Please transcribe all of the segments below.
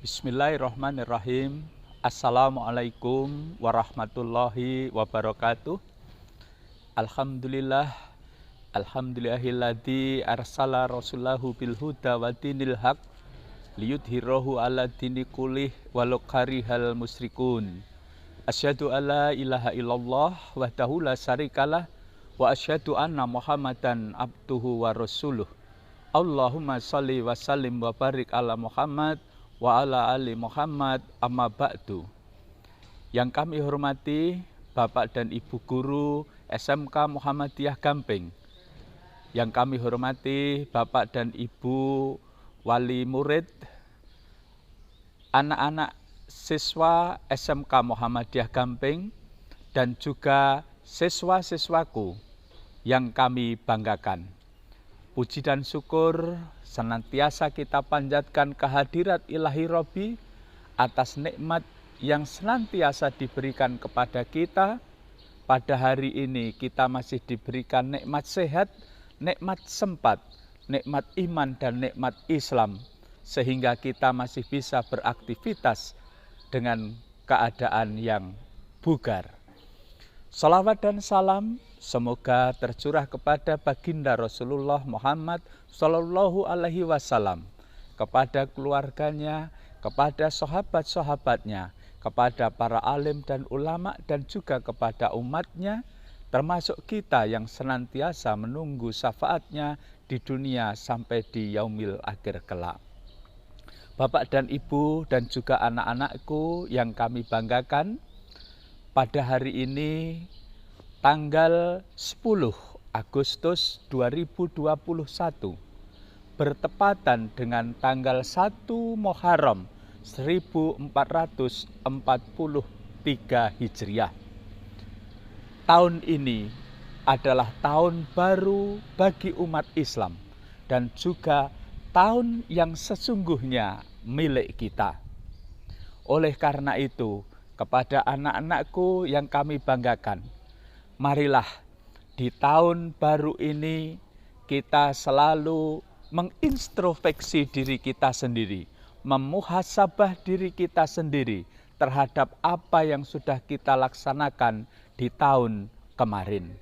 Bismillahirrahmanirrahim. Assalamualaikum warahmatullahi wabarakatuh. Alhamdulillah. Alhamdulillahilladzi arsala rasulahu bil huda wa dinil haq liyudhhirahu ala dini kullih walau karihal musyrikun. Asyhadu alla ilaha illallah wahdahu la syarikalah wa asyhadu anna Muhammadan abduhu wa rasuluh. Allahumma shalli wa sallim wa barik ala Muhammad wa ala ali Muhammad amma ba'du. Yang kami hormati Bapak dan Ibu Guru SMK Muhammadiyah Gamping. Yang kami hormati Bapak dan Ibu Wali Murid, anak-anak siswa SMK Muhammadiyah Gamping, dan juga siswa-siswaku yang kami banggakan. Puji dan syukur senantiasa kita panjatkan kehadirat Ilahi Robbi atas nikmat yang senantiasa diberikan kepada kita. Pada hari ini kita masih diberikan nikmat sehat, nikmat sempat, nikmat iman dan nikmat Islam, sehingga kita masih bisa beraktivitas dengan keadaan yang bugar. Salawat dan salam semoga tercurah kepada baginda Rasulullah Muhammad Sallallahu Alaihi Wasallam, kepada keluarganya, kepada sahabat-sahabatnya, kepada para alim dan ulama, dan juga kepada umatnya, termasuk kita yang senantiasa menunggu syafaatnya di dunia sampai di yaumil akhir kelak. Bapak dan Ibu dan juga anak-anakku yang kami banggakan, pada hari ini tanggal 10 Agustus 2021 bertepatan dengan tanggal 1 Muharram 1443 Hijriah. Tahun ini adalah tahun baru bagi umat Islam dan juga tahun yang sesungguhnya milik kita. Oleh karena itu, kepada anak-anakku yang kami banggakan, marilah di tahun baru ini kita selalu mengintrospeksi diri kita sendiri, memuhasabah diri kita sendiri terhadap apa yang sudah kita laksanakan di tahun kemarin.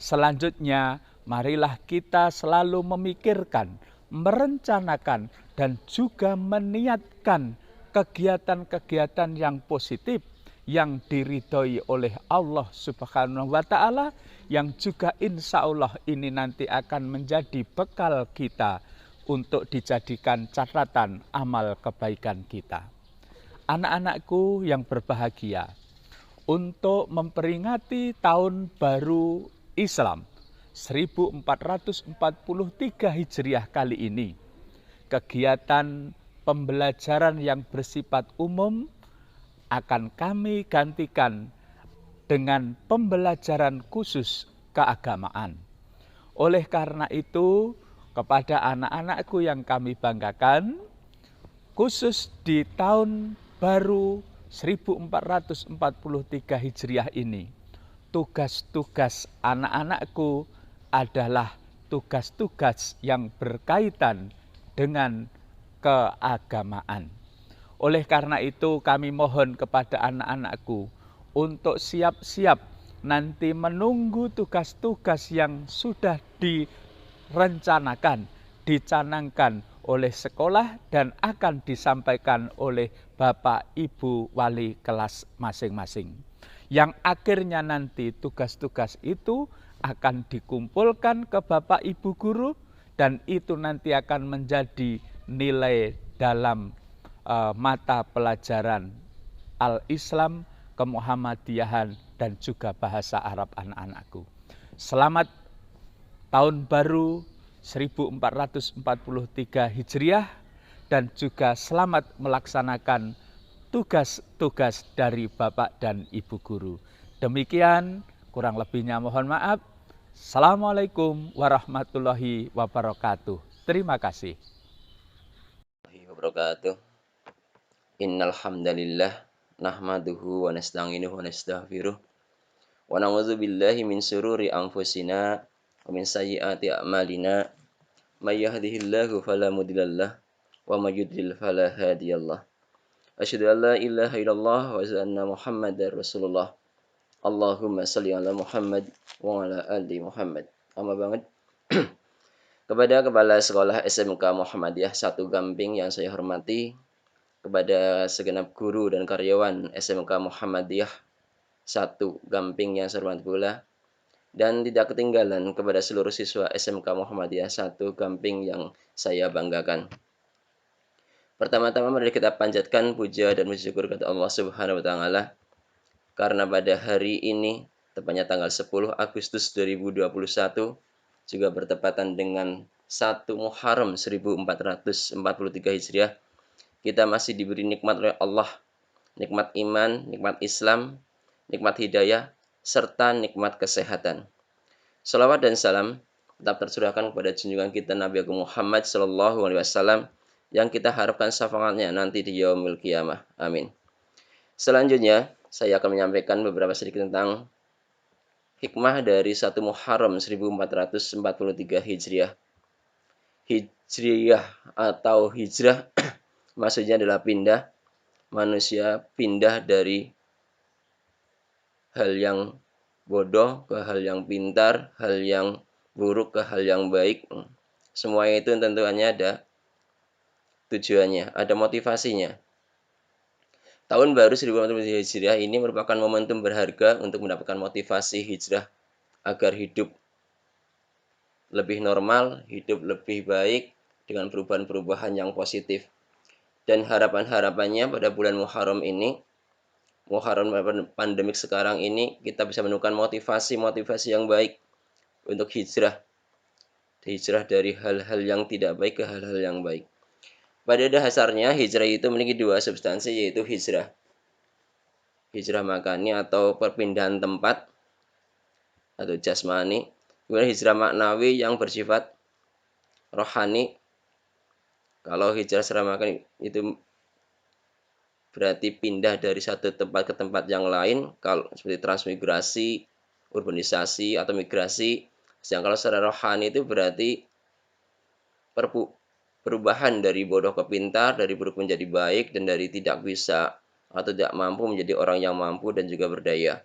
Selanjutnya, marilah kita selalu memikirkan, merencanakan, dan juga meniatkan kegiatan-kegiatan yang positif yang diridhoi oleh Allah Subhanahu wa Ta'ala, yang juga insya Allah ini nanti akan menjadi bekal kita untuk dijadikan catatan amal kebaikan kita. Anak-anakku yang berbahagia, untuk memperingati tahun baru Islam 1443 Hijriah kali ini, kegiatan pembelajaran yang bersifat umum akan kami gantikan dengan pembelajaran khusus keagamaan. Oleh karena itu, kepada anak-anakku yang kami banggakan, khusus di tahun baru 1443 Hijriah ini, tugas-tugas anak-anakku adalah tugas-tugas yang berkaitan dengan keagamaan. Oleh karena itu kami mohon kepada anak-anakku untuk siap-siap nanti menunggu tugas-tugas yang sudah direncanakan, dicanangkan oleh sekolah dan akan disampaikan oleh Bapak Ibu wali kelas masing-masing. Yang akhirnya nanti tugas-tugas itu akan dikumpulkan ke Bapak Ibu guru, dan itu nanti akan menjadi nilai dalam mata pelajaran Al-Islam, Kemuhammadiyahan, dan juga bahasa Arab anak-anakku. Selamat tahun baru 1443 Hijriah, dan juga selamat melaksanakan tugas-tugas dari Bapak dan Ibu guru. Demikian, kurang lebihnya mohon maaf. Assalamualaikum warahmatullahi wabarakatuh. Terima kasih. Wabarakatuh. Innal hamdalillah nahmaduhu wa nasta'inuhu wa nastaghfiruh wa na'udzu billahi min sururi anfusina wa min sayyiati a'malina may yahdihillahu fala mudhillalah wa may yudlil fala hadiyallah. Asyhadu an la ilaha illallah wa asyhadu anna Muhammadar Rasulullah. Allahumma shalli ala Muhammad wa ala ali Muhammad. Amma banget. Kepada Kepala Sekolah SMK Muhammadiyah 1 Gamping yang saya hormati, kepada segenap guru dan karyawan SMK Muhammadiyah 1 Gamping yang saya hormati pula, dan tidak ketinggalan kepada seluruh siswa SMK Muhammadiyah 1 Gamping yang saya banggakan. Pertama-tama mari kita panjatkan puja dan puji syukur kepada Allah Subhanahu wa taala karena pada hari ini, tepatnya tanggal 10 Agustus 2021, juga bertepatan dengan 1 Muharram 1443 Hijriah, kita masih diberi nikmat oleh Allah, nikmat iman, nikmat Islam, nikmat hidayah, serta nikmat kesehatan. Salawat dan salam tetap tercurahkan kepada junjungan kita Nabi Agung Muhammad SAW yang kita harapkan syafaatnya nanti di yaumil qiyamah. Amin. Selanjutnya, saya akan menyampaikan beberapa sedikit tentang hikmah dari 1 Muharram 1443 Hijriah. Hijriah atau hijrah maksudnya adalah pindah. Manusia pindah dari hal yang bodoh ke hal yang pintar, hal yang buruk ke hal yang baik. Semuanya itu tentunya ada tujuannya, ada motivasinya. Tahun baru 1443 Hijriah ini merupakan momentum berharga untuk mendapatkan motivasi hijrah agar hidup lebih normal, hidup lebih baik dengan perubahan-perubahan yang positif. Dan harapan-harapannya pada bulan Muharram ini, Muharram pandemik sekarang ini, kita bisa menemukan motivasi-motivasi yang baik untuk hijrah. Hijrah dari hal-hal yang tidak baik ke hal-hal yang baik. Pada dasarnya, hijrah itu memiliki 2 substansi, yaitu hijrah makani atau perpindahan tempat atau jasmani. Kemudian hijrah maknawi yang bersifat rohani. Kalau hijrah secara makani itu berarti pindah dari satu tempat ke tempat yang lain, kalau seperti transmigrasi, urbanisasi atau migrasi. Sedangkan kalau secara rohani itu berarti perubahan dari bodoh ke pintar, dari buruk menjadi baik, dan dari tidak bisa atau tidak mampu menjadi orang yang mampu dan juga berdaya.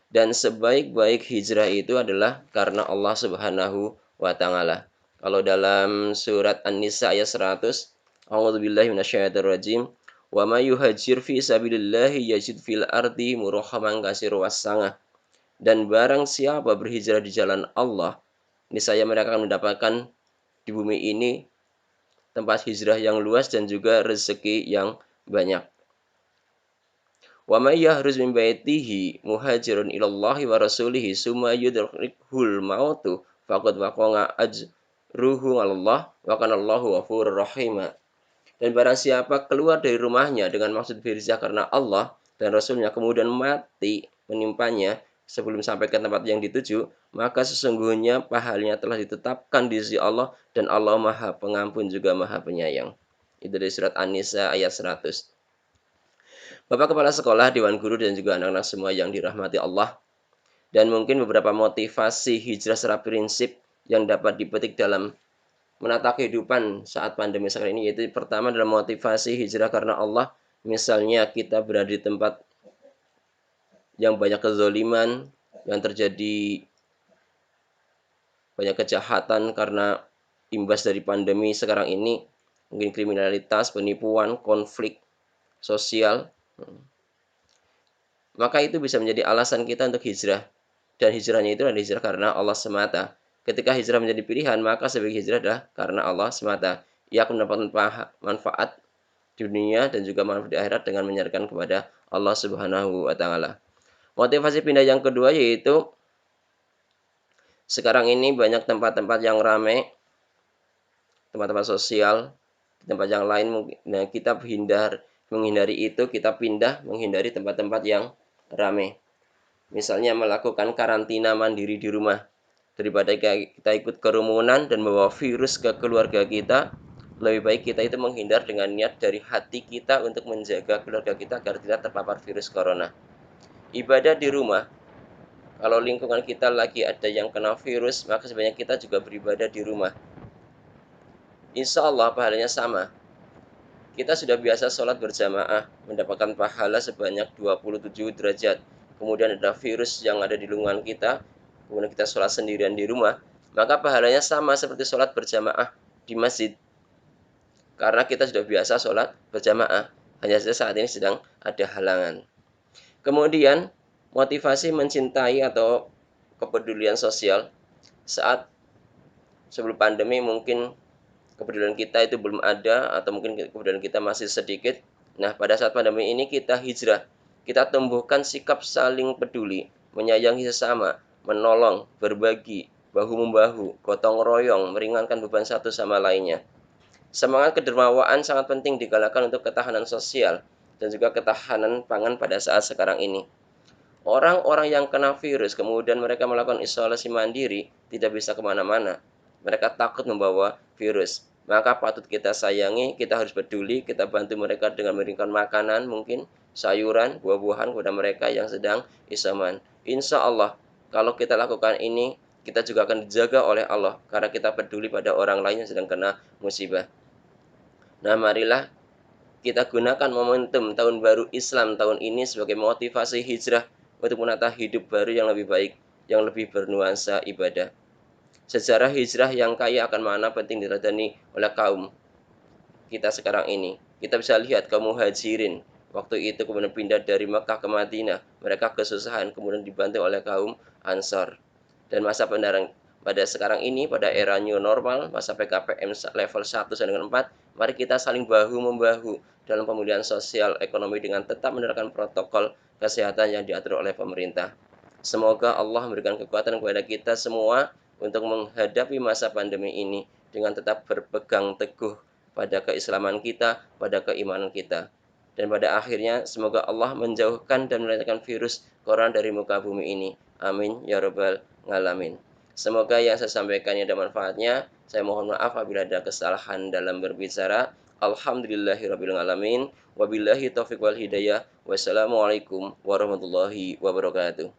Dan sebaik-baik hijrah itu adalah karena Allah Subhanahu wa taala. Kalau dalam surat An-Nisa ayat 100, A'udzubillahi minasyaitonirrajim, "Wa may yuhajir fi sabilillahi yajid fil ardi murahaman katsira was-sangah." Dan barang siapa berhijrah di jalan Allah, niscaya mereka akan mendapatkan di bumi ini tempat hijrah yang luas dan juga rezeki yang banyak. Wa may yahruz min baitihi muhajirun ilallahi wa rasulihi summa yudrikhul mautu faqad waqa'a ajruhu 'alallah wa kana Allahu ghafurur rahim. Dan barang siapa keluar dari rumahnya dengan maksud berhijrah karena Allah dan Rasulnya kemudian mati menimpanya sebelum sampai ke tempat yang dituju, maka sesungguhnya pahalanya telah ditetapkan di sisi Allah dan Allah Maha Pengampun juga Maha Penyayang. Itu dari surat An-Nisa ayat 100. Bapak Kepala Sekolah, Dewan Guru, dan juga anak-anak semua yang dirahmati Allah. Dan mungkin beberapa motivasi hijrah secara prinsip yang dapat dipetik dalam menata kehidupan saat pandemi sekarang ini, yaitu pertama adalah motivasi hijrah karena Allah. Misalnya kita berada di tempat yang banyak kezaliman, yang terjadi banyak kejahatan karena imbas dari pandemi sekarang ini, mungkin kriminalitas, penipuan, konflik sosial, maka itu bisa menjadi alasan kita untuk hijrah. Dan hijrahnya itu adalah hijrah karena Allah semata. Ketika hijrah menjadi pilihan, maka sebagai hijrah adalah karena Allah semata. Ia akan mendapatkan manfaat di dunia dan juga manfaat di akhirat dengan menyerahkan kepada Allah Subhanahu wa taala. Motivasi pindah yang kedua yaitu sekarang ini banyak tempat-tempat yang ramai, tempat-tempat sosial, tempat yang lain mungkin. Nah, kita menghindari itu, kita pindah menghindari tempat-tempat yang ramai. Misalnya melakukan karantina mandiri di rumah. Daripada kita ikut kerumunan dan membawa virus ke keluarga kita, lebih baik kita itu menghindar dengan niat dari hati kita untuk menjaga keluarga kita agar tidak terpapar virus corona. Ibadah di rumah, kalau lingkungan kita lagi ada yang kena virus, maka sebenarnya kita juga beribadah di rumah. Insya Allah pahalanya sama. Kita sudah biasa sholat berjamaah, mendapatkan pahala sebanyak 27 derajat. Kemudian ada virus yang ada di lingkungan kita, kemudian kita sholat sendirian di rumah, maka pahalanya sama seperti sholat berjamaah di masjid. Karena kita sudah biasa sholat berjamaah, hanya saja saat ini sedang ada halangan. Kemudian, motivasi mencintai atau kepedulian sosial saat sebelum pandemi mungkin kepedulian kita itu belum ada atau mungkin kepedulian kita masih sedikit. Nah, pada saat pandemi ini kita hijrah, kita tumbuhkan sikap saling peduli, menyayangi sesama, menolong, berbagi, bahu-membahu, gotong royong, meringankan beban satu sama lainnya. Semangat kedermawaan sangat penting digalakan untuk ketahanan sosial dan juga ketahanan pangan pada saat sekarang ini. Orang-orang yang kena virus, kemudian mereka melakukan isolasi mandiri, tidak bisa kemana-mana. Mereka takut membawa virus. Maka patut kita sayangi, kita harus peduli, kita bantu mereka dengan memberikan makanan mungkin, sayuran, buah-buahan kepada mereka yang sedang isoman. Insya Allah, kalau kita lakukan ini, kita juga akan dijaga oleh Allah, karena kita peduli pada orang lain yang sedang kena musibah. Nah, marilah kita gunakan momentum tahun baru Islam tahun ini sebagai motivasi hijrah untuk menata hidup baru yang lebih baik, yang lebih bernuansa ibadah. Sejarah hijrah yang kaya akan makna penting diteladani oleh kaum kita sekarang ini. Kita bisa lihat kaum muhajirin, waktu itu kemudian pindah dari Mekah ke Madinah. Mereka kesusahan, kemudian dibantu oleh kaum Ansar. Dan masa pendaran pada sekarang ini, pada era new normal, masa PKPM level 1 sampai dengan 4, mari kita saling bahu-membahu dalam pemulihan sosial ekonomi dengan tetap menerapkan protokol kesehatan yang diatur oleh pemerintah. Semoga Allah memberikan kekuatan kepada kita semua untuk menghadapi masa pandemi ini dengan tetap berpegang teguh pada keislaman kita, pada keimanan kita. Dan pada akhirnya semoga Allah menjauhkan dan menaikkan virus corona dari muka bumi ini. Amin ya rabbal alamin. Semoga yang saya sampaikan ada manfaatnya. Saya mohon maaf apabila ada kesalahan dalam berbicara. Alhamdulillahirabbil alamin. Wabillahi taufiq wal hidayah. Wassalamualaikum warahmatullahi wabarakatuh.